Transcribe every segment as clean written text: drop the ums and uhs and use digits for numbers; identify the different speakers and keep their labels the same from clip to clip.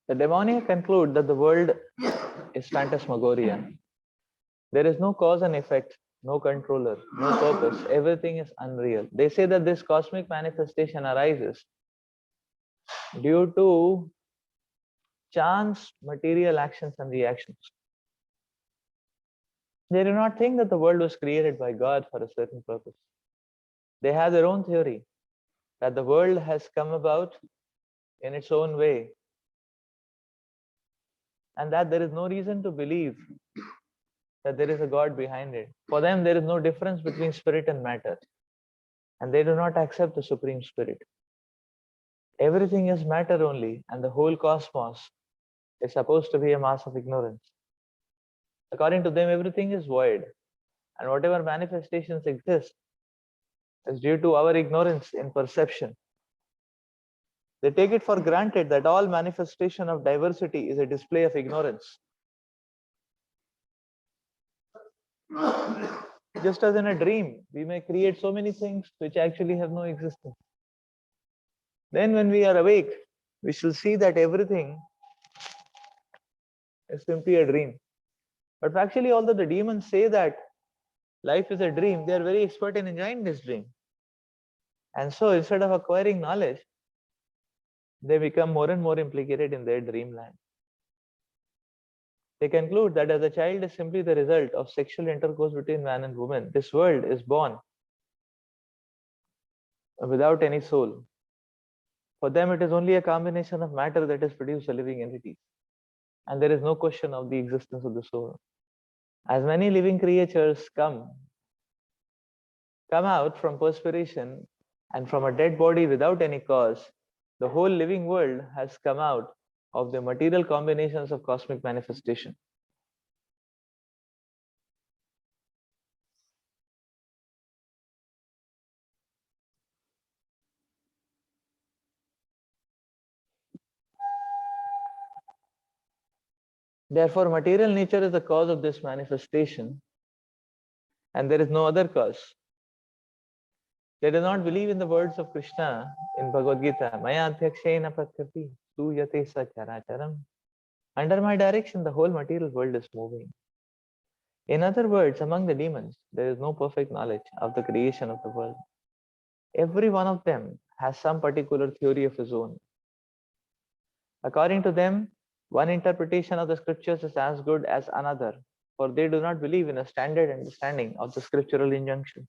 Speaker 1: The demoniac conclude that the world is phantasmagoria. There is no cause and effect, no controller, no purpose. Everything is unreal. They say that this cosmic manifestation arises due to chance, material actions, and reactions. They do not think that the world was created by God for a certain purpose. They have their own theory that the world has come about in its own way, and that there is no reason to believe that there is a God behind it. For them, there is no difference between spirit and matter, and they do not accept the Supreme Spirit. Everything is matter only, and the whole cosmos is supposed to be a mass of ignorance. According to them, everything is void, and whatever manifestations exist is due to our ignorance in perception. They take it for granted that all manifestation of diversity is a display of ignorance. Just as in a dream, we may create so many things which actually have no existence. Then when we are awake, we shall see that everything is simply a dream. But actually, although the demons say that life is a dream, they are very expert in enjoying this dream. And so instead of acquiring knowledge, they become more and more implicated in their dreamland. They conclude that as a child is simply the result of sexual intercourse between man and woman, this world is born without any soul. For them, it is only a combination of matter that has produced a living entity. And there is no question of the existence of the soul. As many living creatures come out from perspiration and from a dead body without any cause, the whole living world has come out of the material combinations of cosmic manifestation. Therefore, material nature is the cause of this manifestation, and there is no other cause. They do not believe in the words of Krishna in Bhagavad Gita, Maya Adhyakshena Prakriti Suyate Sacharacharam. Under my direction, the whole material world is moving. In other words, among the demons, there is no perfect knowledge of the creation of the world. Every one of them has some particular theory of his own. According to them, one interpretation of the scriptures is as good as another, for they do not believe in a standard understanding of the scriptural injunction.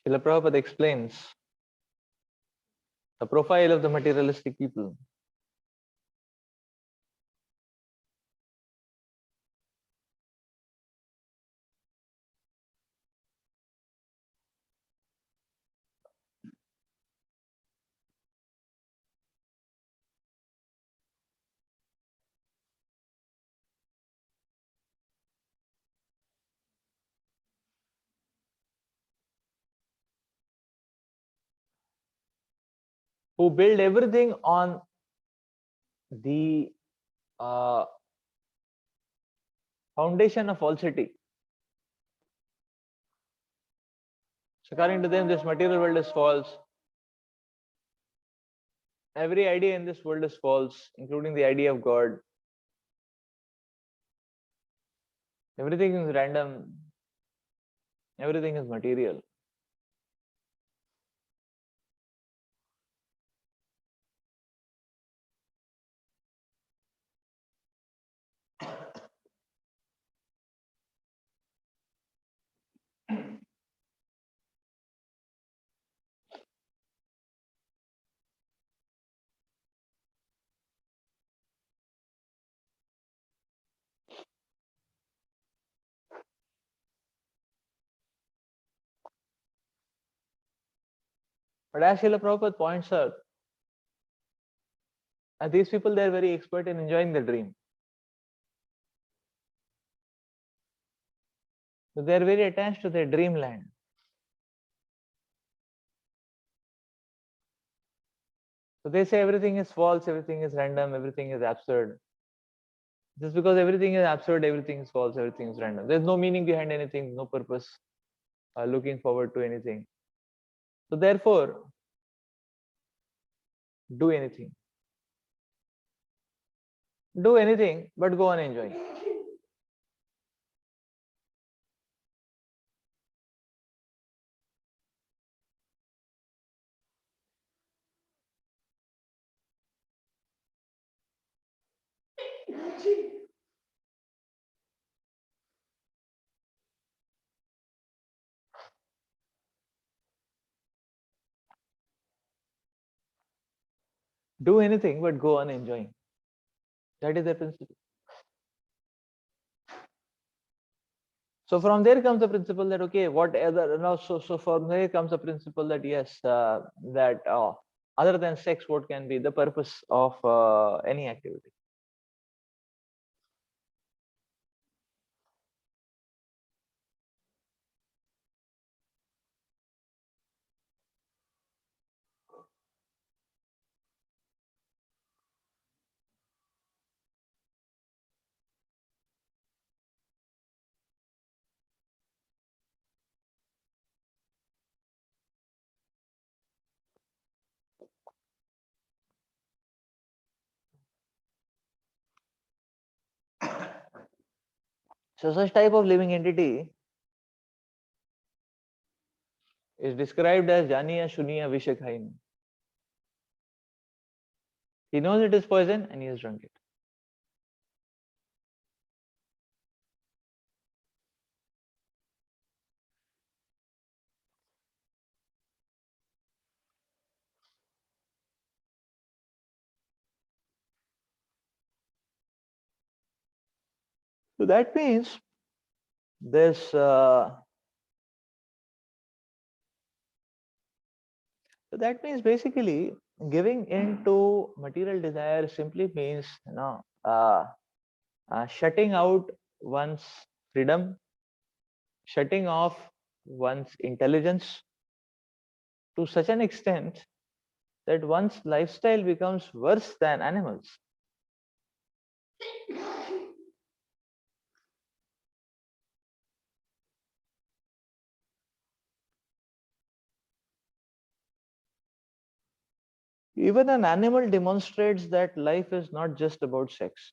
Speaker 1: Srila Prabhupada explains the profile of the materialistic people. Who build everything on the uh, foundation of falsity. So according to them, this material world is false. Every idea in this world is false, including the idea of God. Everything is random. Everything is material. But as Srila Prabhupada points out, these people, they are very expert in enjoying the dream. So they are very attached to their dreamland. So they say everything is false, everything is random, everything is absurd. Just because everything is absurd, everything is false, everything is random. There's no meaning behind anything, no purpose, looking forward to anything. So therefore, do anything. Do anything, but go on enjoying. Do anything, but go on enjoying. That is the principle. So from there comes the principle that okay, what other now? So from there comes the principle that yes, that other than sex, what can be the purpose of any activity? So such type of living entity is described as Janiya Shuniya Vishakhain. He knows it is poison and he has drunk it. So that means this. So that means basically giving in to material desire simply means shutting out one's freedom, shutting off one's intelligence to such an extent that one's lifestyle becomes worse than animals. Even an animal demonstrates that life is not just about sex.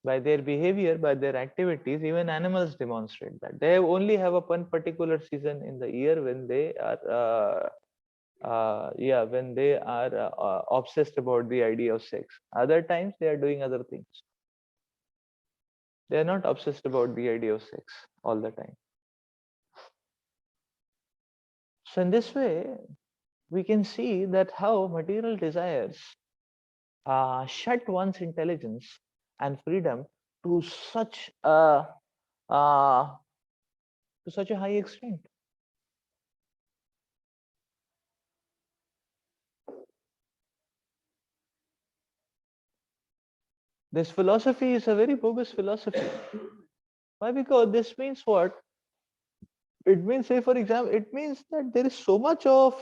Speaker 1: By their behavior, by their activities, even animals demonstrate that. They only have a one particular season in the year when they are when they are obsessed about the idea of sex. Other times they are doing other things. They are not obsessed about the idea of sex all the time. So in this way, we can see that how material desires shut one's intelligence and freedom to such a uh, to such a high extent. This philosophy is a very bogus philosophy. Why? Because this means what? It means, say for example, it means that there is so much of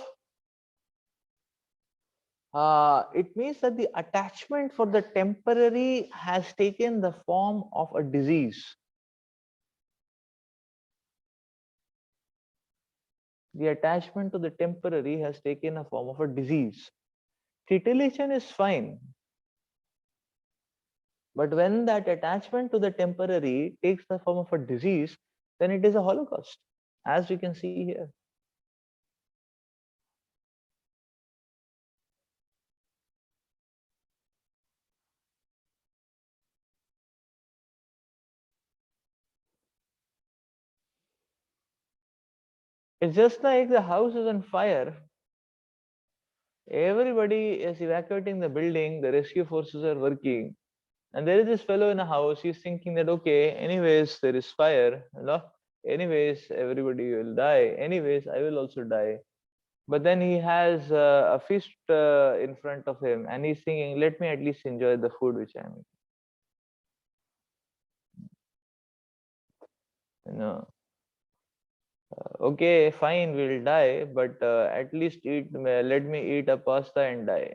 Speaker 1: It means that the attachment for the temporary has taken the form of a disease. The attachment to the temporary has taken a form of a disease. Titillation is fine, but when that attachment to the temporary takes the form of a disease, then it is a holocaust, as we can see here. It's just like the house is on fire. Everybody is evacuating the building, the rescue forces are working, and there is this fellow in a house. He's thinking that, okay, anyways, there is fire, anyways, everybody will die. Anyways, I will also die. But then he has a feast in front of him, and he's thinking, let me at least enjoy the food which I'm eating. You know, okay, fine, we'll die, but at least let me eat a pasta and die.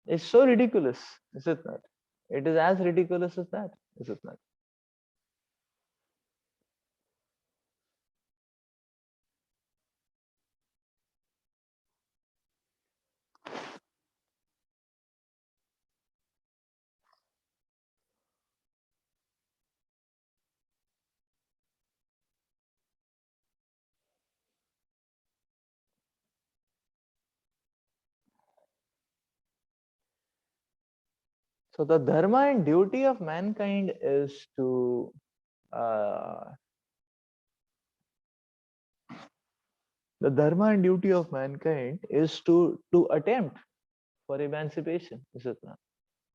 Speaker 1: It's so ridiculous, is it not? It is as ridiculous as that, is it not? So the dharma and duty of mankind is to the dharma and duty of mankind is to attempt for emancipation, is it not?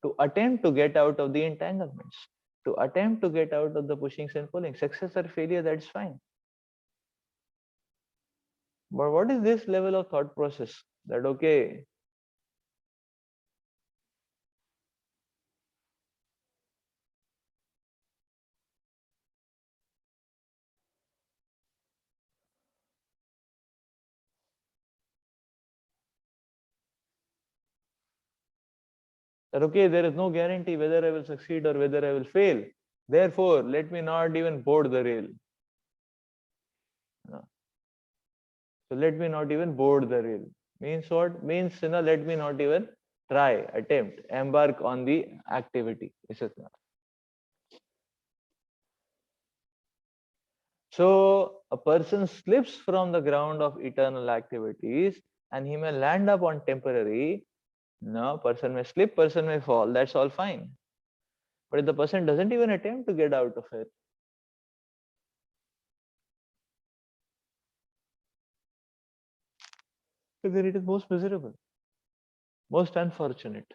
Speaker 1: To attempt to get out of the entanglements, to attempt to get out of the pushings and pulling. Success or failure, that's fine. But what is this level of thought process? That okay, that okay, there is no guarantee whether I will succeed or whether I will fail. Therefore, let me not even board the rail. No. So let me not even board the rail. Means what? Means let me not even try, attempt, embark on the activity. Is it not? So a person slips from the ground of eternal activities and he may land up on temporary. No, person may slip, person may fall. That's all fine. But if the person doesn't even attempt to get out of it, then it is most miserable, most unfortunate.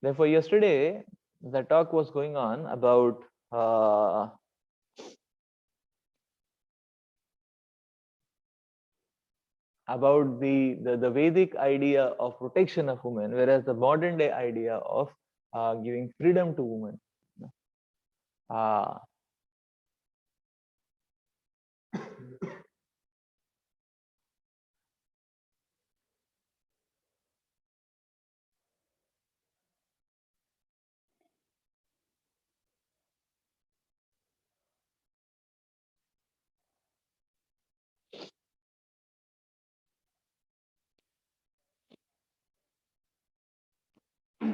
Speaker 1: Therefore, yesterday the talk was going on uh, about the Vedic idea of protection of women, whereas the modern day idea of giving freedom to women. Uh,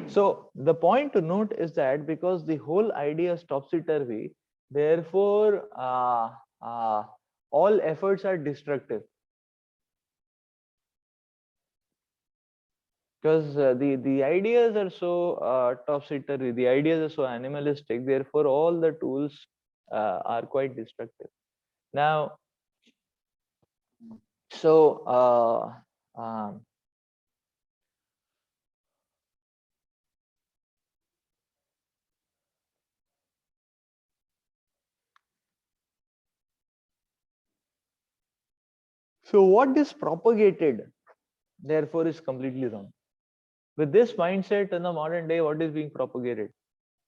Speaker 1: So the point to note is that because the whole idea is topsy-turvy, therefore all efforts are destructive. Because the ideas are so topsy-turvy, the ideas are so animalistic, therefore all the tools are quite destructive. Now, so so what is propagated, therefore, is completely wrong. With this mindset in the modern day, what is being propagated?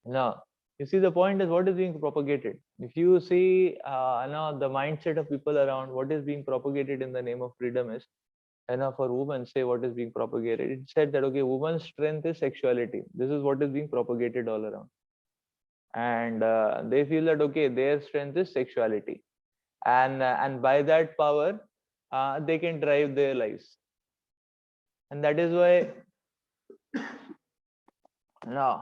Speaker 1: Now, You see, the point is what is being propagated. If you see the mindset of people around, what is being propagated in the name of freedom is, for women, say what is being propagated. It said that, okay, woman's strength is sexuality. This is what is being propagated all around. And they feel that, okay, their strength is sexuality. And by that power, they can drive their lives. And that is why, no.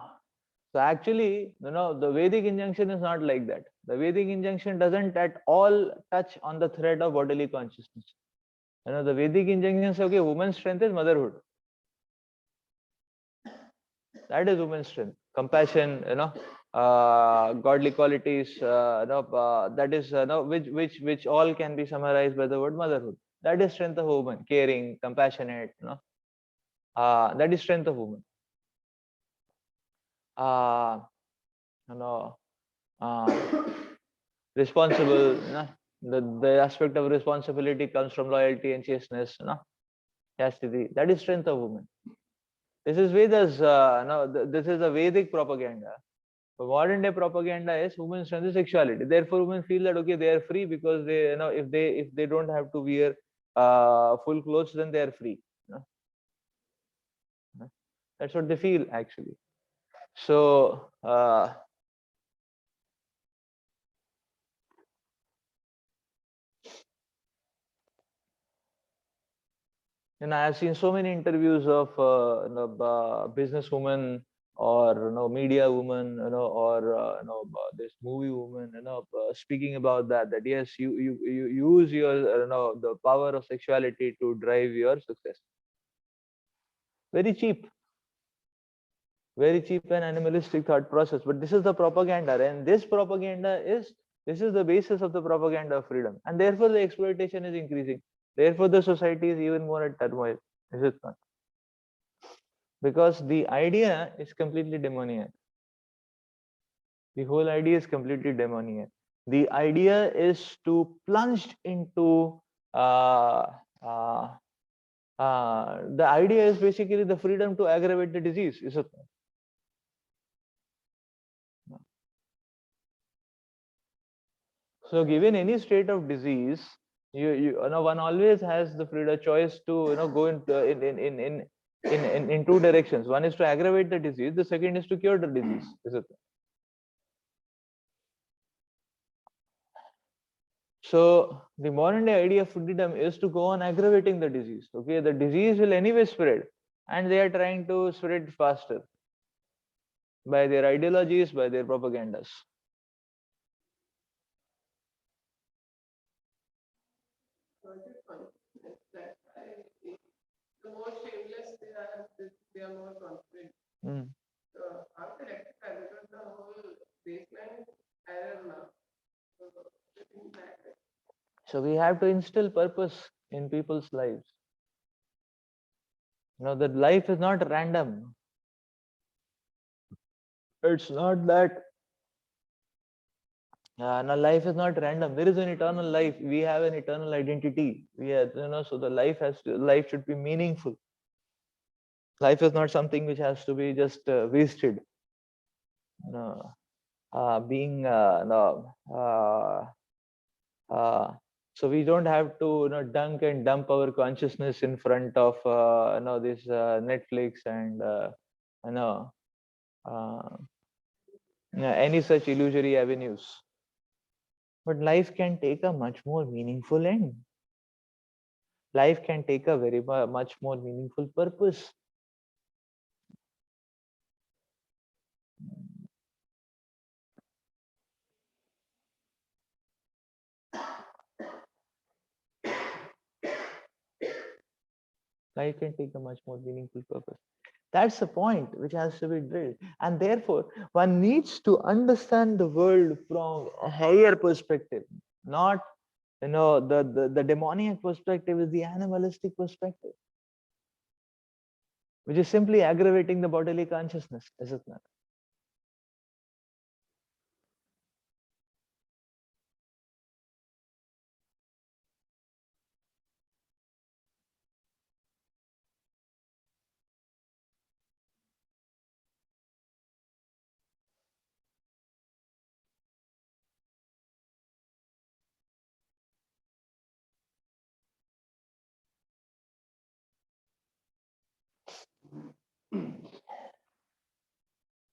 Speaker 1: So actually, the Vedic injunction is not like that. The Vedic injunction doesn't at all touch on the thread of bodily consciousness. The Vedic injunction says, okay, woman's strength is motherhood. That is woman's strength. Compassion, godly qualities, that is, which all can be summarized by the word motherhood. That is strength of a woman. Caring, compassionate, that is strength of woman. Responsible, the aspect of responsibility comes from loyalty and chasteness, chastity. That is strength of woman. This is Vedas. This is a Vedic propaganda. But modern day propaganda is women's strength is sexuality. Therefore, women feel that, okay, they are free because they, if they don't have to wear full clothes, then they are free. That's what they feel actually. So I have seen so many interviews of businesswomen or media women, or this movie woman, speaking about that yes, you use your the power of sexuality to drive your success. Very cheap and animalistic thought process. But this is the propaganda, and this is the basis of the propaganda of freedom, and therefore the exploitation is increasing. Therefore the society is even more at turmoil. Is it not? Because the idea is completely demoniac. The whole idea is completely demoniac. The idea is to plunge into the idea is basically the freedom to aggravate the disease. Is it not? So given any state of disease, one always has the freedom choice to go in two directions. One is to aggravate the disease. The second is to cure the disease. Is it? So the modern day idea of freedom is to go on aggravating the disease. Okay, the disease will anyway spread, and they are trying to spread faster by their ideologies, by their propagandas.
Speaker 2: The more shameless they are more confident. So how to rectify, because the whole baseline is error now.
Speaker 1: So we have to instill purpose in people's lives. That life is not random. It's not that no, life is not random. There is an eternal life. We have an eternal identity. We have, so the life should be meaningful. Life is not something which has to be just wasted. No, being no. So we don't have to dunk and dump our consciousness in front of this Netflix and any such illusory avenues. But life can take a much more meaningful end. Life can take a very much more meaningful purpose. Life can take a much more meaningful purpose. That's the point which has to be drilled. And therefore, one needs to understand the world from a higher perspective, not the demoniac perspective is the animalistic perspective, which is simply aggravating the bodily consciousness, is it not?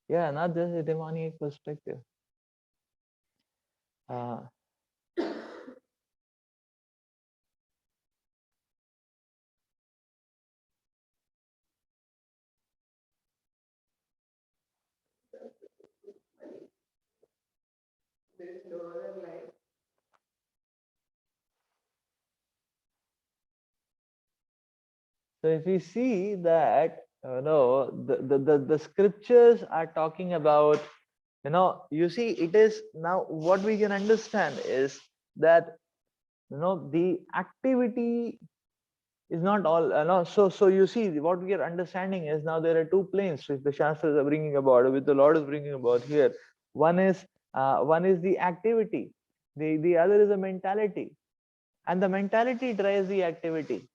Speaker 1: Yeah, not just a demoniac perspective.
Speaker 2: There is no other life.
Speaker 1: So if we see that, no, the scriptures are talking about, you see, it is now what we can understand is that, the activity is not all, so you see, what we are understanding is now there are two planes which the Shastras are bringing about, which the Lord is bringing about here. One is the activity, the other is the mentality, and the mentality drives the activity.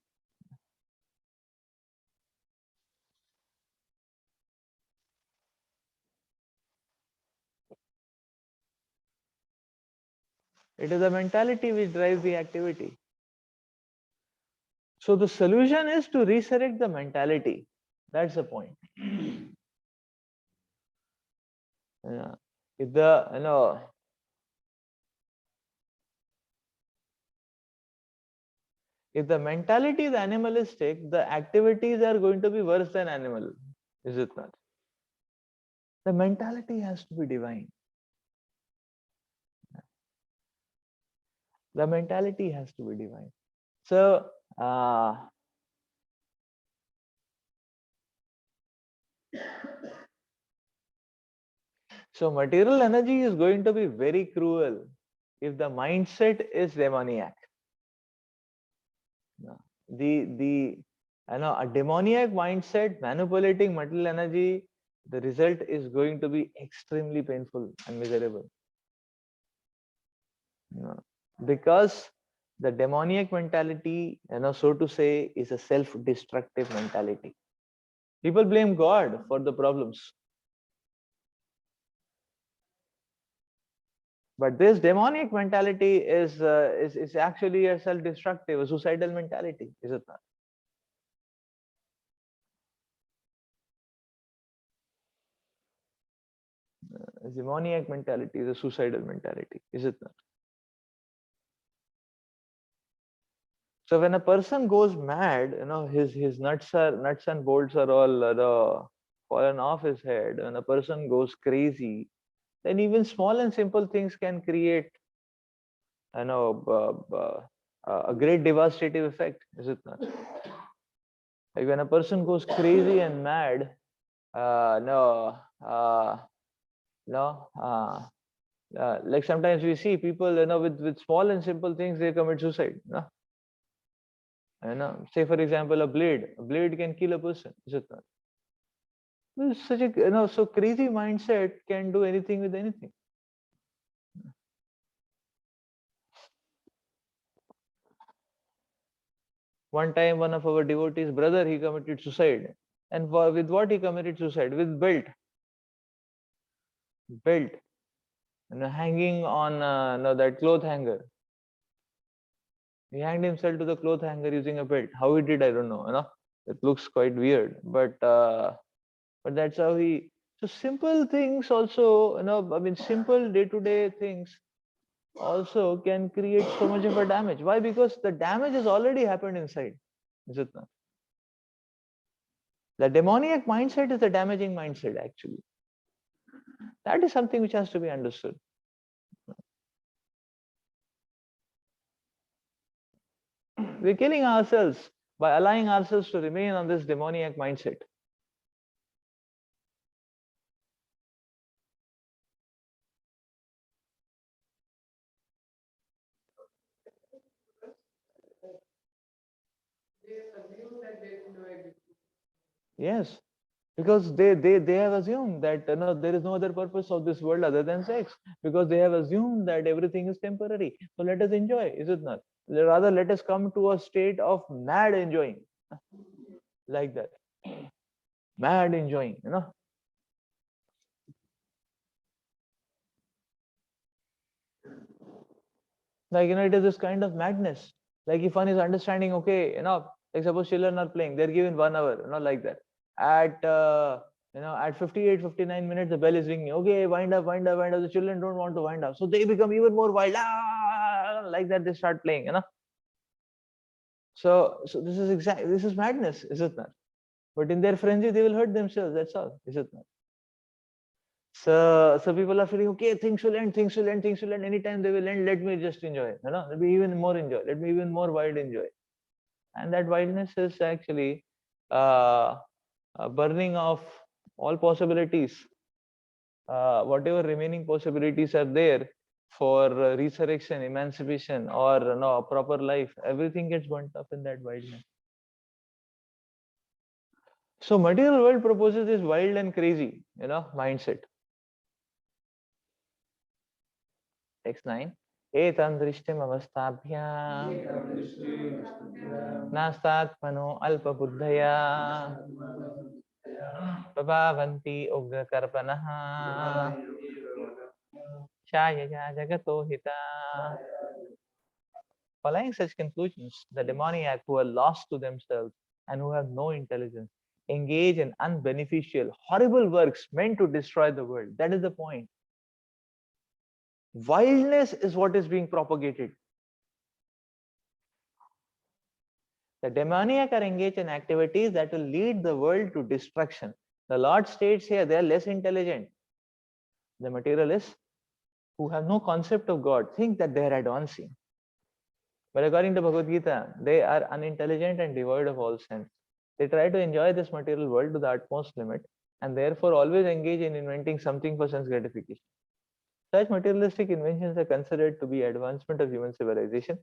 Speaker 1: It is the mentality which drives the activity. So the solution is to resurrect the mentality. That's the point. Yeah. If the if the mentality is animalistic, the activities are going to be worse than animal, is it not? The mentality has to be divine. The mentality has to be divine. So so material energy is going to be very cruel if the mindset is demoniac. The a demoniac mindset manipulating material energy, the result is going to be extremely painful and miserable. Because the demoniac mentality, so to say, is a self-destructive mentality. People blame God for the problems. But this demoniac mentality is actually a self-destructive, a suicidal mentality, is it not? A demoniac mentality is a suicidal mentality, is it not? So when a person goes mad, his nuts and bolts are all fallen off his head. When a person goes crazy, then even small and simple things can create, a great devastative effect, is it not? Like when a person goes crazy and mad, no, no, like sometimes we see people, with small and simple things they commit suicide. No? Say for example, a blade can kill a person, is it not? Such a so crazy mindset can do anything with anything. One time, one of our devotees' brother, he committed suicide, and with what he committed suicide? With belt, hanging on that cloth hanger. He hanged himself to the cloth hanger using a belt. How he did, I don't know. It looks quite weird, but that's how he. So simple things also, I mean, simple day-to-day things also can create so much of a damage. Why? Because the damage has already happened inside. Is it not? The demoniac mindset is the damaging mindset, actually. That is something which has to be understood. We're killing ourselves by allowing ourselves to remain on this demoniac mindset.
Speaker 2: They assume that there is no existence.
Speaker 1: Yes, because they have assumed that there is no other purpose of this world other than sex, because they have assumed that everything is temporary. So let us enjoy, is it not? Rather, let us come to a state of mad enjoying, like that. Mad enjoying, like it is this kind of madness. Like if one is understanding, okay, like suppose children are playing, they're given 1 hour, like that. At At 58, 59 minutes, the bell is ringing. Okay, wind up, wind up, wind up. The children don't want to wind up. So they become even more wild. Like that, they start playing. So this is madness, is it not? But in their frenzy, they will hurt themselves. That's all, is it not? So people are feeling, okay, things will end, things will end, things will end. Anytime they will end, let me just enjoy. Let me even more enjoy. Let me even more wild enjoy. And that wildness is actually burning of all possibilities. Whatever remaining possibilities are there for resurrection, emancipation, or a proper life, everything gets burnt up in that wildness. So material world proposes this wild and crazy, mindset. Text 9. Etam drishtim avastabhyam nastatmano alpabuddhaya prabhavanti ugrakarpanaha shayaya jagato hita. Following such conclusions, the demoniac who are lost to themselves and who have no intelligence engage in unbeneficial, horrible works meant to destroy the world. That is the point. Wildness is what is being propagated. The demoniac are engaged in activities that will lead the world to destruction. The Lord states here they are less intelligent. The materialists who have no concept of God think that they are advancing. But according to Bhagavad Gita, they are unintelligent and devoid of all sense. They try to enjoy this material world to the utmost limit and therefore always engage in inventing something for sense gratification. Such materialistic inventions are considered to be advancement of human civilization.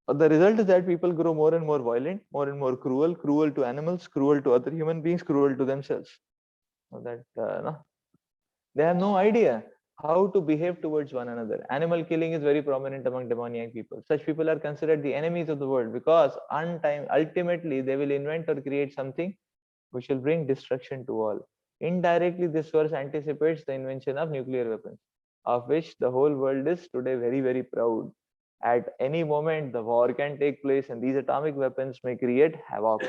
Speaker 1: But the result is that people grow more and more violent, more and more cruel, cruel to animals, cruel to other human beings, cruel to themselves. So that they have no idea how to behave towards one another. Animal killing is very prominent among demoniac people. Such people are considered the enemies of the world because ultimately they will invent or create something which will bring destruction to all. Indirectly, this verse anticipates the invention of nuclear weapons, of which the whole world is today very, very proud. At any moment, the war can take place, and these atomic weapons may create havoc.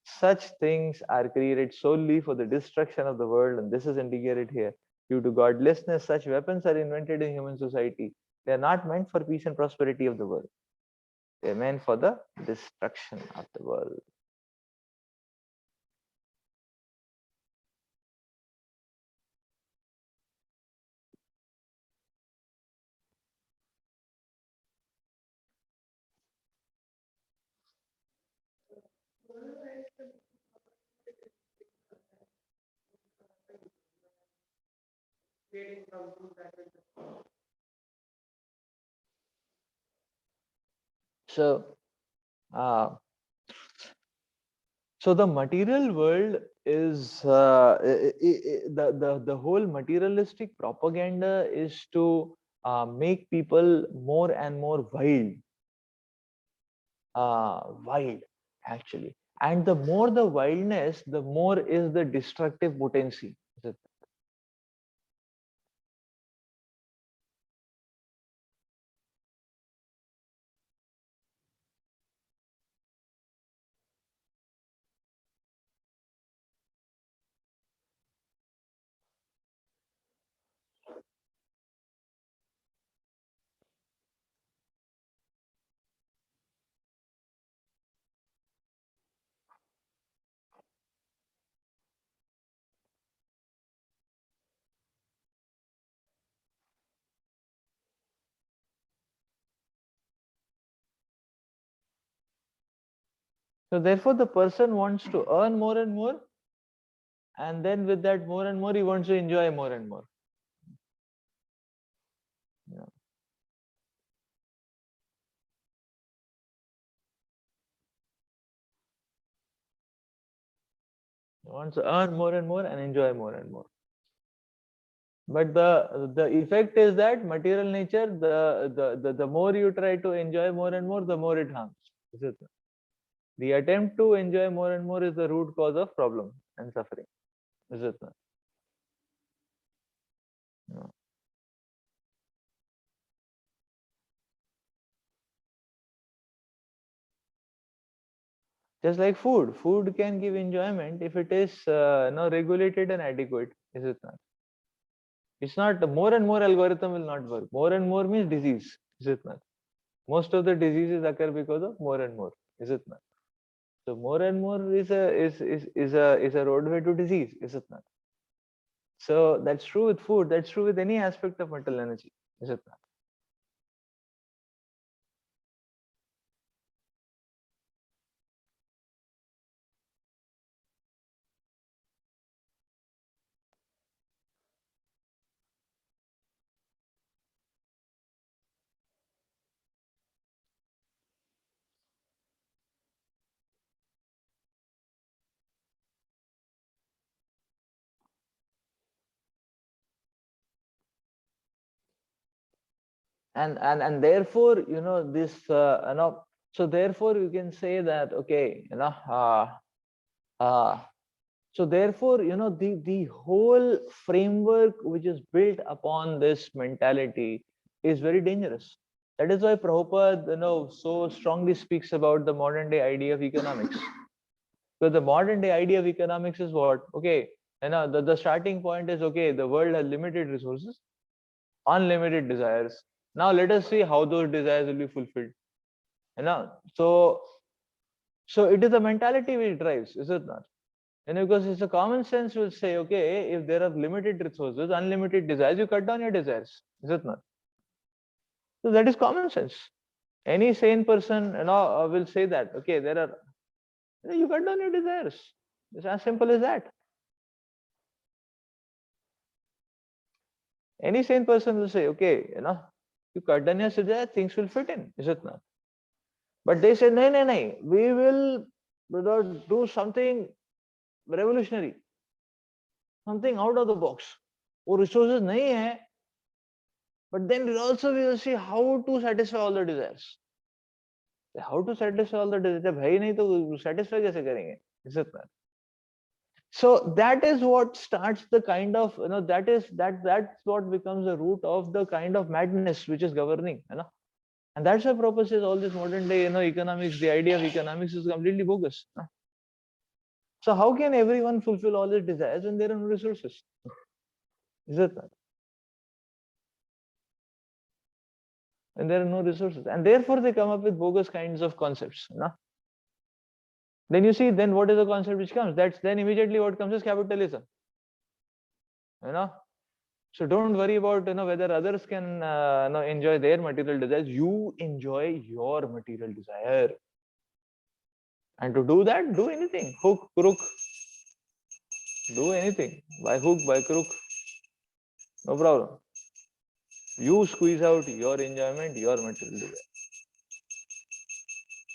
Speaker 1: Such things are created solely for the destruction of the world, and this is indicated here. Due to godlessness, such weapons are invented in human society. They are not meant for peace and prosperity of the world. They are meant for the destruction of the world. So, uh, so the material world is the whole materialistic propaganda is to make people more and more wild actually, and the more the wildness, the more is the destructive potency. So therefore the person wants to earn more and more, and then with that more and more he wants to enjoy more and more. Yeah. He wants to earn more and more and enjoy more and more. But the effect is that material nature, the more you try to enjoy more and more, the more it harms. Is it? The attempt to enjoy more and more is the root cause of problem and suffering. Is it not? No. Just like food. Food can give enjoyment if it is regulated and adequate. Is it not? It's not more and more algorithm will not work. More and more means disease. Is it not? Most of the diseases occur because of more and more. Is it not? So more and more is a roadway to disease. Is it not? So that's true with food. That's true with any aspect of mental energy. Is it not? And therefore this so therefore you can say that okay so therefore the whole framework which is built upon this mentality is very dangerous. That is why Prabhupada so strongly speaks about the modern day idea of economics. Because the modern day idea of economics is what? Okay, the starting point is okay, the world has limited resources, unlimited desires. Now let us see how those desires will be fulfilled. So it is the mentality which drives, is it not? Because it's a common sense will say, okay, if there are limited resources, unlimited desires, you cut down your desires, is it not? So that is common sense. Any sane person, will say that, okay, there are, you cut down your desires. It's as simple as that. Any sane person will say, okay, you cut down your desires, things will fit in, is it not? But they say, no, no, no, we will do something revolutionary, something out of the box. वो resources नहीं है, but then also we will see how to satisfy all the desires. How to satisfy all the desires? जब है ही नहीं तो satisfy कैसे करेंगे? Is it not? So that is what starts the kind of that's what becomes the root of the kind of madness which is governing, and that's why Prabhupada says all this modern day economics, the idea of economics is completely bogus. So how can everyone fulfill all their desires when there are no resources? Is it not? And there are no resources, and therefore they come up with bogus kinds of concepts. Then you see, then what is the concept which comes? That's then immediately what comes is capitalism. So don't worry about whether others can enjoy their material desires. You enjoy your material desire, and to do that, do anything. Hook, crook, do anything by hook, by crook, no problem. You squeeze out your enjoyment, your material desire.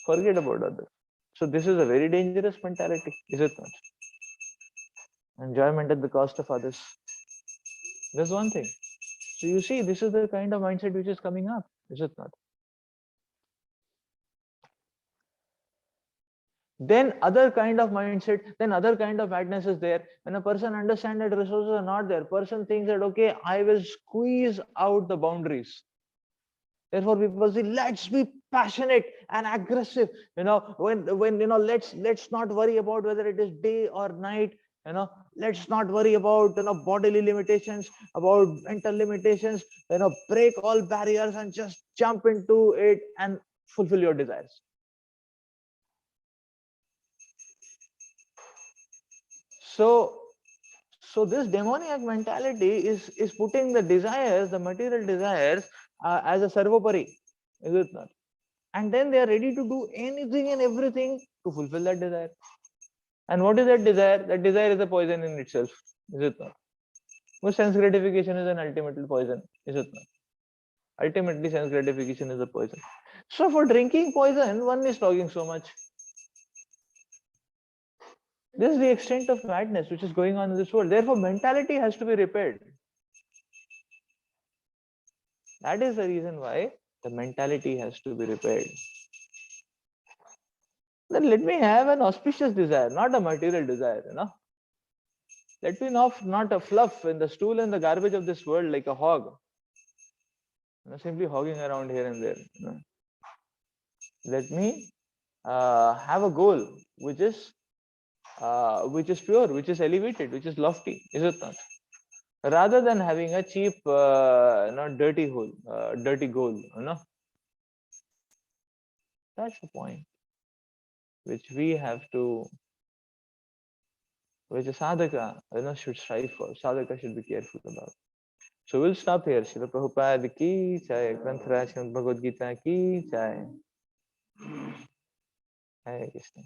Speaker 1: Forget about others. So this is a very dangerous mentality, is it not? Enjoyment at the cost of others. That's one thing. So you see, this is the kind of mindset which is coming up, is it not? Then other kind of mindset, then other kind of madness is there. When a person understands that resources are not there, person thinks that okay, I will squeeze out the boundaries. Therefore, people say, let's be passionate and aggressive. When let's not worry about whether it is day or night. Let's not worry about bodily limitations, about mental limitations. Break all barriers and just jump into it and fulfill your desires. So this demoniac mentality is putting the desires, the material desires, as a servopari, is it not? And then they are ready to do anything and everything to fulfill that desire. And what is that desire? That desire is a poison in itself, is it not? Because sense gratification is an ultimate poison, is it not? Ultimately, sense gratification is a poison. So for drinking poison, one is talking so much. This is the extent of madness which is going on in this world. Therefore, mentality has to be repaired. That is the reason why the mentality has to be repaired. Then let me have an auspicious desire, not a material desire, Let me not a fluff in the stool and the garbage of this world like a hog. Simply hogging around here and there. Let me have a goal which is pure, which is elevated, which is lofty, is it not? Rather than having a cheap, dirty goal, That's the point which we have to, which a sadhaka, should strive for. Sadhaka should be careful about. So we'll stop here. Srila Prabhupada ki jai, Granth Raj Bhagavad Gita ki jai. Hare Krishna.